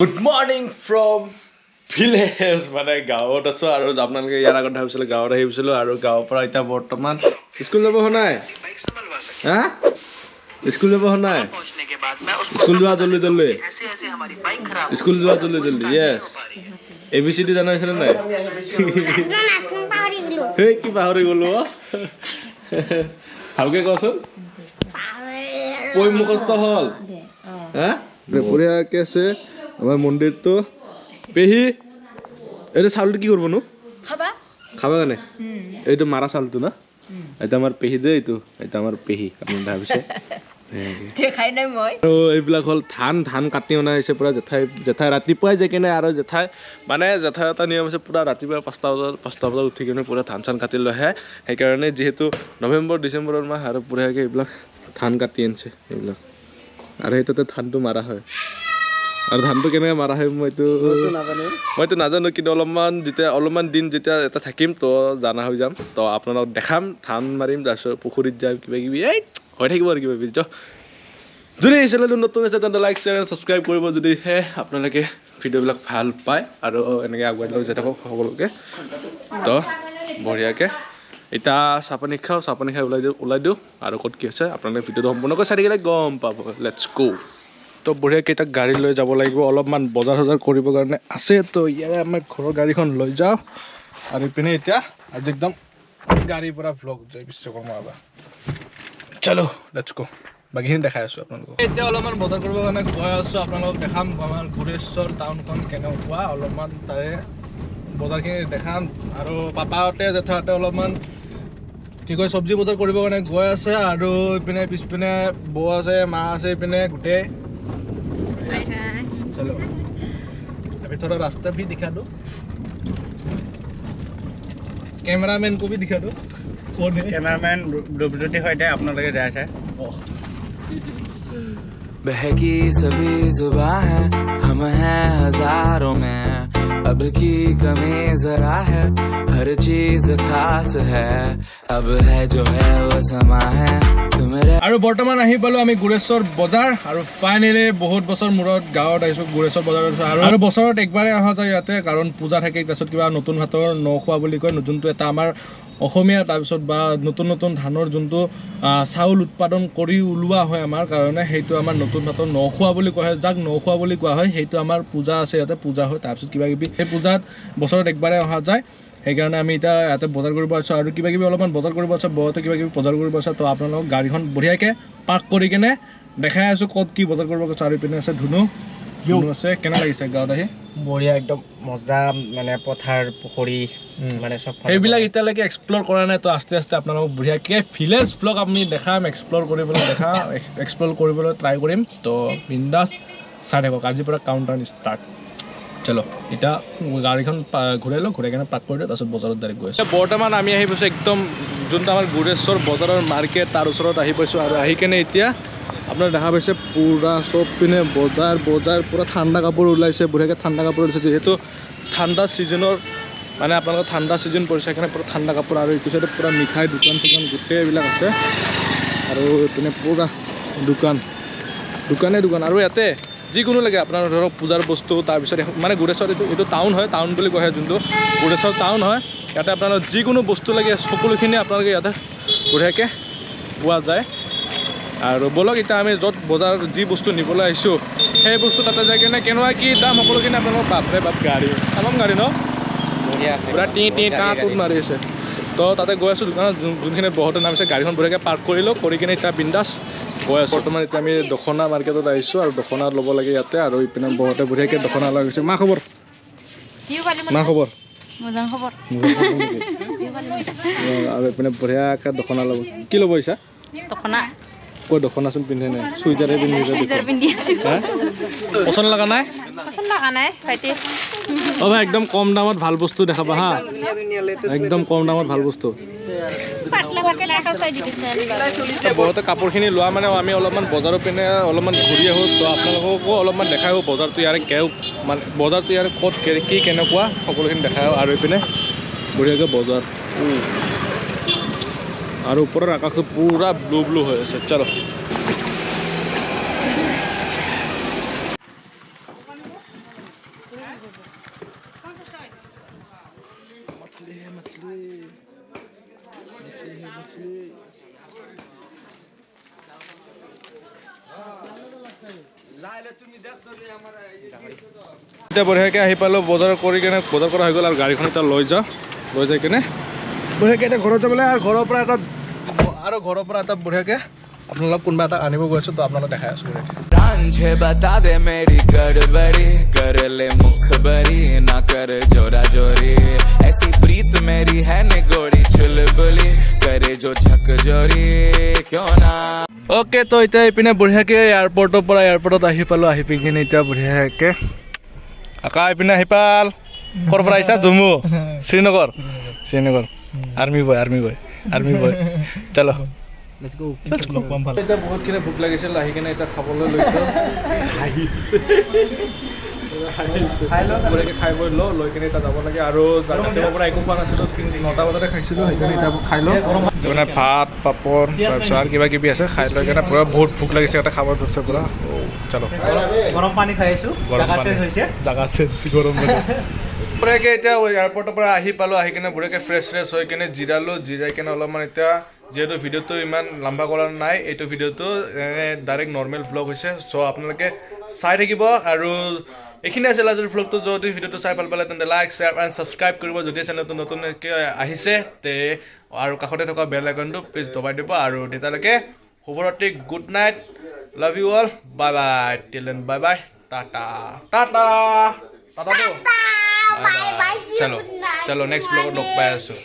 Good morning from village মানে গাঁৱত আছো আৰু আপোনালোকে ইয়াৰ আগত ভাবিছিল গাঁৱত আহিছিলো আৰু গাঁৱৰ পৰা এতিয়া বৰ্তমান স্কুল যাব নাই হা স্কুল যাব নাই স্কুল যোৱা জলদি জলদি স্কুল যোৱা জলদি জলদি ইয়েছ ABCD জানা হৈছিল নাই হেই কি পাহৰি গলো ভালকে কচোন পই মুখস্থ হল হা বঢ়িয়াকে আছে আমাৰ মন্দিৰটো পেহি এইটো চাউলটো কি কৰিব নো খাবা কাৰণে এইটো মাৰা চাউলটো না এটা আমাৰ পেহি দে এটা আমাৰ পেহি আপুনি ভাবিছে দেখাই নাই মই আৰু এইবিলাক হ'ল ধান কাটি অনা হৈছে পুৰা জেঠাই ৰাতিপুৱাই যায় কিনে আৰু জেঠাই এটা নিয়ম আছে পুৰা ৰাতিপুৱা 5টা বজাত উঠি কিনে পুৰা ধান কাটি লৈ আহে সেইকাৰণে যিহেতু নৱেম্বৰ ডিচেম্বৰৰ মাহ আৰু পুৰাকৈ এইবিলাক ধান কাটি আনিছে এইবিলাক আৰু সেইটোতে ধানটো মাৰা হয় আৰু ধানটো কেনেকৈ মাৰা হয় মইতো নাজানো কিন্তু অলপমান দিন যেতিয়া এটা থাকিম তো জানা হৈ যাম তো আপোনালোকক দেখাম ধান মাৰিম তাৰপিছত পুখুৰীত যাম কিবা কিবি এই হৈ থাকিব আৰু কিবা কিবি যদি এই চেনেলটো নতুন আছে তেন্তে লাইক শ্বেয়াৰ ছাবস্ক্ৰাইব কৰিব যদিহে আপোনালোকে ভিডিঅ'বিলাক ভাল পায় আৰু এনেকৈ আগুৱাই লৈ যাই থাকক সকলোকে তো বঢ়িয়াকৈ এতিয়া চাহপানী খাওঁ চাহপানী খাই ওলাই দিওঁ আৰু ক'ত কি আছে আপোনালোকে ভিডিঅ'টো সম্পূৰ্ণকৈ চাই থাকিলে গম পাব লেটছ গো তো বঢ়িয়াকৈ এতিয়া গাড়ী লৈ যাব লাগিব অলপমান বজাৰ চজাৰ কৰিবৰ কাৰণে আছে তো ইয়াৰে আমাৰ ঘৰৰ গাড়ীখন লৈ যাওঁ আৰু ইপিনে এতিয়া আজি একদম গাড়ীৰ পৰা ভ্লগ যায় বিশ্বকৰ্মা বাবা চলো লেটছ গো বাকীখিনি দেখাই আছোঁ আপোনালোকক এতিয়া অলপমান বজাৰ কৰিবৰ কাৰণে গৈ আছোঁ আপোনালোকক দেখাম আমাৰ গুৰেশ্বৰ টাউনখন কেনেকুৱা অলপমান তাৰে বজাৰখিনি দেখাম আৰু পাপাহঁতে জেঠাহঁতে অলপমান কি কয় চব্জি বজাৰ কৰিবৰ কাৰণে গৈ আছে আৰু ইপিনে পিছপিনে বৌ আছে মা আছে ইপিনে গোটেই चलो अभी थोड़ा रास्ता भी दिखा दो कैमरामैन को भी दिखा दो कौन है कैमरामैन डुबडुटी होइते आपनालोके जाय छै बहकी सभी जुबां है हम हैं हजारों में अब की कमी जरा है हर चीज खास है अब है जो है वो समा है আৰু বৰ্তমান আহি পালো আমি গুৰেশ্বৰ বজাৰ আৰু ফাইনেলি বহুত বছৰ মূৰত গাঁৱত আহিছোঁ গুৰেশ্বৰ বজাৰত আৰু বছৰত একবাৰে অহা যায় ইয়াতে কাৰণ পূজা থাকে তাৰপিছত কিবা নতুন ভাতৰ নখোৱা বুলি কয় যোনটো এটা আমাৰ অসমীয়া তাৰপিছত বা নতুন ধানৰ যোনটো চাউল উৎপাদন কৰি ওলোৱা হয় আমাৰ কাৰণে সেইটো আমাৰ নতুন ভাতৰ নখোৱা বুলি কোৱা হয় যাক নখোৱা বুলি কোৱা হয় সেইটো আমাৰ পূজা আছে ইয়াতে পূজা হয় তাৰপিছত কিবা কিবি সেই পূজাত বছৰত একবাৰে অহা যায় সেইকাৰণে আমি এতিয়া ইয়াতে বজাৰ কৰিব আছোঁ আৰু কিবা কিবি অলপমান বজাৰ কৰিব আছোঁ বহুতে কিবা কিবি বজাৰ কৰিব আছে তো আপোনালোকক গাড়ীখন বঢ়িয়াকৈ পাৰ্ক কৰি কিনে দেখাই আছোঁ ক'ত কি বজাৰ কৰিব গৈছোঁ আৰু ইপিনে আছে ধুনু আছে কেনে লাগিছে গাঁৱত আহি বঢ়িয়া একদম মজা মানে পথাৰ পুখুৰী মানে সব সেইবিলাক এতিয়ালৈকে এক্সপ্ল'ৰ কৰা নাই তো আস্তে আস্তে আপোনালোকক বঢ়িয়াকৈ ভিলেজ ব্লগ আমি দেখাম এক্সপ্ল'ৰ কৰিবলৈ ট্ৰাই কৰিম তো বিন্দাছ চাই থাকক আজিৰ পৰা কাউণ্টডাউন ষ্টাৰ্ট চলো এতিয়া গাড়ীখন ঘূৰাই লওঁ ঘূৰাই কিনে পাৰ্ক কৰি দিওঁ তাৰপিছত বজাৰত ডাইৰেক্ট গৈ আছোঁ বৰ্তমান আমি আহি পাইছোঁ একদম যোনটো আমাৰ গুৰেশ্বৰ বজাৰৰ মাৰ্কেট তাৰ ওচৰত আহি পাইছোঁ আৰু আহি কেনে এতিয়া আপোনাৰ দেখা পাইছে পুৰা চব পিনে বজাৰ পুৰা ঠাণ্ডা কাপোৰ ওলাইছে বঢ়িয়াকৈ ঠাণ্ডা কাপোৰ ওলাইছে যিহেতু ঠাণ্ডা ছিজনৰ মানে আপোনালোকৰ ঠাণ্ডা ছিজন পৰিছে সেইকাৰণে পুৰা ঠাণ্ডা কাপোৰ আৰু এইটো চাইডে পুৰা মিঠাই দোকান চোকান গোটেই এইবিলাক আছে আৰু এইপিনে পুৰা দোকানে আৰু ইয়াতে যিকোনো লাগে আপোনাৰ ধৰক পূজাৰ বস্তু তাৰপিছত মানে গুৰেশ্বৰ এইটো টাউন হয় টাউন বুলি কোৱা হয় যোনটো গুৰেশ্বৰ টাউন হয় ইয়াতে আপোনালোকৰ যিকোনো বস্তু লাগে সকলোখিনি আপোনালোকে ইয়াতে বঢ়িয়াকৈ পোৱা যায় আৰু বলক এতিয়া আমি য'ত বজাৰ যি বস্তু নিবলৈ আহিছোঁ সেই বস্তু তাতে যাই কিনে কেনেকুৱা কি দাম সকলোখিনি আপোনালোকৰ বাপৰে বাপ গাড়ী তামাম গাড়ী ন পুৰা টি টাঁত মাৰি আছে তো তাতে গৈ আছোঁ দোকানত যোনখিনি বহুতে নামিছে গাড়ীখন বঢ়িয়াকৈ পাৰ্ক কৰিলোঁ কৰি কিনে এতিয়া বিন্দাছ গৈ আছোঁ বৰ্তমান এতিয়া আমি দখনা মাৰ্কেটত আহিছোঁ আৰু দখনা ল'ব লাগে ইয়াতে আৰু ইপিনে বহুতে বঢ়িয়াকৈ দখনা লৈ গৈছে মা খবৰ আৰু এইপিনে বঢ়িয়াকৈ দখনা ল'ব কি ল'ব আহিছা ক'ত দখনাচোন পিন্ধে নাই চুইজাৰে পিন্ধি পচন্দ লগা নাই অঁ ভাই একদম কম দামত ভাল বস্তু দেখাবা হা একদম কম দামত ভাল বস্তু বহুতে কাপোৰখিনি লোৱা মানে আমি অলপমান বজাৰৰ পিনে অলপমান ঘূৰি আহোঁ তো আপোনালোককো অলপমান দেখাই আহোঁ বজাৰটো ইয়াৰে মানে বজাৰটো ইয়াৰে ক'ত কি কেনেকুৱা সকলোখিনি দেখাই আহোঁ আৰু এইপিনে বঢ়িয়াকৈ বজাৰ আৰু ওপৰৰ আকাশটো পুৰা ব্লু হৈ আছে চলো এতিয়া বঢ়িয়াকৈ আহি পালোঁ বজাৰ কৰি কেনে বজাৰ কৰা হৈ গ'ল আৰু গাড়ীখন এতিয়া লৈ যাই কেনে বঢ়িয়াকৈ এতিয়া ঘৰত যাবলৈ আৰু ঘৰৰ পৰা এটা বঢ়িয়াকৈ আপোনালোক কোনোবা এটা আনিব গৈ আছোঁ তো আপোনালোক দেখাই আছোঁ रांझे बता दे मेरी गड़बड़ी कर ले मुखबरी ना कर जोरा जोरी ऐसी प्रीत मेरी है निगोड़ी चुलबुली करे जो झक जोरी क्यों ना অ'কে তো এতিয়া এইপিনে বঢ়িয়াকৈ এয়াৰপৰ্টৰ পৰা এয়াৰপৰ্টত আহি পালোঁ আহি পিনি কিনে এতিয়া বঢ়িয়াকৈ আকা এইপিনে আহি পাল ক'ৰ পৰা আহিছা জম্মু শ্ৰীনগৰ আৰ্মি বয় চলো এতিয়া বহুতখিনি ভোক লাগিছিল আহি কিনে এতিয়া খাবলৈ লৈছোঁ খাই বৈ লৈ কিনে এতিয়া যাব লাগে আৰু ৰাতিপুৱাৰ পৰা একো খোৱা নাছিলোঁ 9টা বজাতে খাইছিলোঁ সেইকাৰণে এতিয়া খাই লওঁ মানে ভাত পাপৰ তাৰপিছত আৰু কিবা কিবি আছে খাই লৈ কিনে পূৰা বহুত ভোক লাগিছে ইয়াতে খাব ধৰিছে পূৰা চলো গৰম পানী খাই আছোঁ জাগা চেঞ্জ গৰম পানী বঢ়িয়াকৈ এতিয়া এয়াৰপৰ্টৰ পৰা আহি পালোঁ আহি কিনে বঢ়িয়াকৈ ফ্ৰেছ হৈ কিনে জিৰাই কিনে অলপমান এতিয়া যিহেতু ভিডিঅ'টো ইমান লম্বা কৰা নাই এইটো ভিডিঅ'টো ডাইৰেক্ট নৰ্মেল ভ্লগ হৈছে চ' আপোনালোকে চাই থাকিব আৰু এইখিনি আছিল আজিৰ ভ্লগটো যদি ভিডিঅ'টো চাই ভাল পালে তেন্তে লাইক শ্বেয়াৰ এণ্ড ছাবস্ক্ৰাইব কৰিব যদি চেনেলটো নতুনকৈ আহিছে তে আৰু কাষতে থকা বেল আইকনটো প্লিজ দবাই দিব আৰু তেতিয়ালৈকে শুভৰাত্ৰি good night love you all bye bye till then bye bye Tata চলো নেক্সট ব্লগত লগ পাই আছোঁ